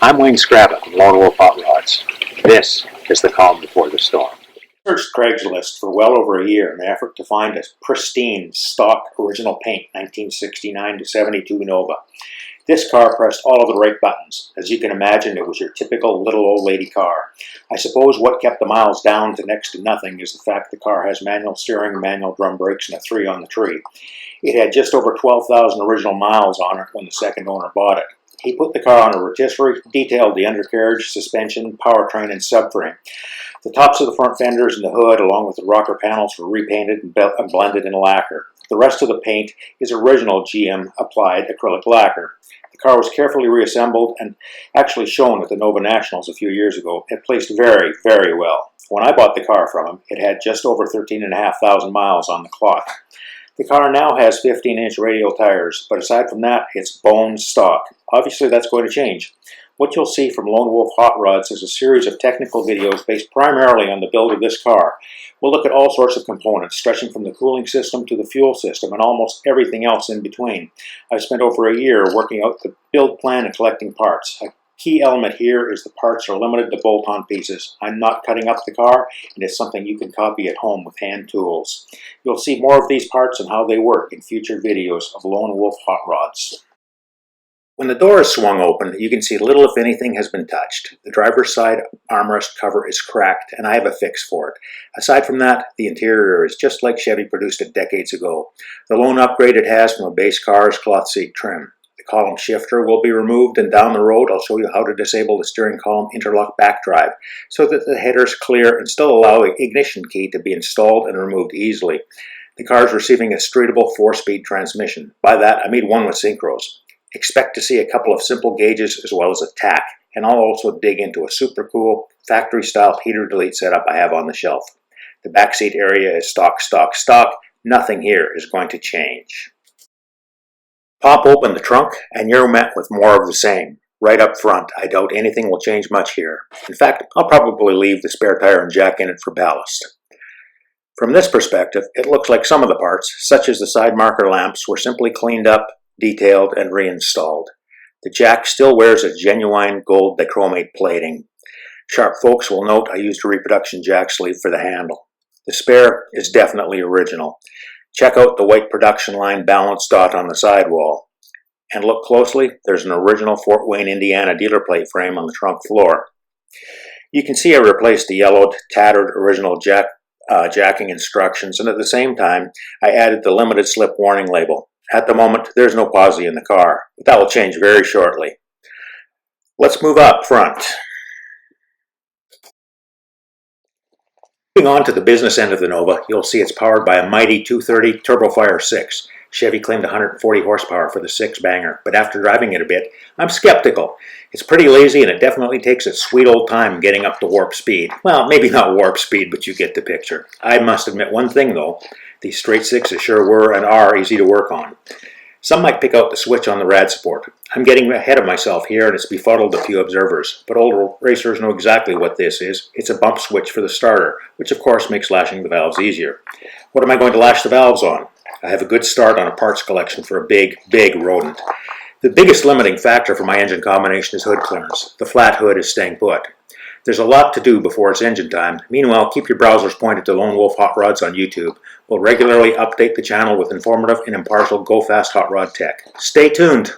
I'm Wayne Scrabba from Lone Wolf Hot Rods. This is the calm before the storm. I searched Craigslist for well over a year in an effort to find a pristine, stock, original paint 1969 to 72 Nova. This car pressed all of the right buttons. As you can imagine, it was your typical little old lady car. I suppose what kept the miles down to next to nothing is the fact the car has manual steering, manual drum brakes, and a 3 on the tree. It had just over 12,000 original miles on it when the second owner bought it. He put the car on a rotisserie, detailed the undercarriage, suspension, powertrain, and subframe. The tops of the front fenders and the hood, along with the rocker panels, were repainted and blended in lacquer. The rest of the paint is original GM applied acrylic lacquer. The car was carefully reassembled and actually shown at the Nova Nationals a few years ago. It placed very, very well. When I bought the car from him, it had just over 13,500 miles on the clock. The car now has 15-inch radial tires, but aside from that, it's bone stock. Obviously, that's going to change. What you'll see from Lone Wolf Hot Rods is a series of technical videos based primarily on the build of this car. We'll look at all sorts of components, stretching from the cooling system to the fuel system and almost everything else in between. I've spent over a year working out the build plan and collecting parts. A key element here is the parts are limited to bolt-on pieces. I'm not cutting up the car, and it's something you can copy at home with hand tools. You'll see more of these parts and how they work in future videos of Lone Wolf Hot Rods. When the door is swung open, you can see little if anything has been touched. The driver's side armrest cover is cracked, and I have a fix for it. Aside from that, the interior is just like Chevy produced it decades ago. The lone upgrade it has from a base car is cloth seat trim. The column shifter will be removed, and down the road I'll show you how to disable the steering column interlock back drive so that the header's clear and still allow the ignition key to be installed and removed easily. The car is receiving a streetable 4-speed transmission. By that, I mean one with synchros. Expect to see a couple of simple gauges as well as a tach, and I'll also dig into a super cool factory-style heater delete setup I have on the shelf. The backseat area is stock, stock, stock. Nothing here is going to change. Pop open the trunk and you're met with more of the same. Right up front, I doubt anything will change much here. In fact, I'll probably leave the spare tire and jack in it for ballast. From this perspective, it looks like some of the parts, such as the side marker lamps, were simply cleaned up, detailed, and reinstalled. The jack still wears a genuine gold dichromate plating. Sharp folks will note I used a reproduction jack sleeve for the handle. The spare is definitely original. Check out the white production line balance dot on the sidewall. And look closely, there's an original Fort Wayne, Indiana dealer plate frame on the trunk floor. You can see I replaced the yellowed, tattered original jacking instructions, and at the same time, I added the limited slip warning label. At the moment, there's no posi in the car, but that will change very shortly. Let's move up front. Moving on to the business end of the Nova, you'll see it's powered by a mighty 230 TurboFire 6. Chevy claimed 140 horsepower for the 6-banger, but after driving it a bit, I'm skeptical. It's pretty lazy and it definitely takes its sweet old time getting up to warp speed. Well, maybe not warp speed, but you get the picture. I must admit one thing though, these straight 6s sure were and are easy to work on. Some might pick out the switch on the rad support. I'm getting ahead of myself here and it's befuddled a few observers, but older racers know exactly what this is. It's a bump switch for the starter, which of course makes lashing the valves easier. What am I going to lash the valves on? I have a good start on a parts collection for a big, big rodent. The biggest limiting factor for my engine combination is hood clearance. The flat hood is staying put. There's a lot to do before it's engine time. Meanwhile, keep your browsers pointed to Lone Wolf Hot Rods on YouTube. We'll regularly update the channel with informative and impartial go-fast hot rod tech. Stay tuned!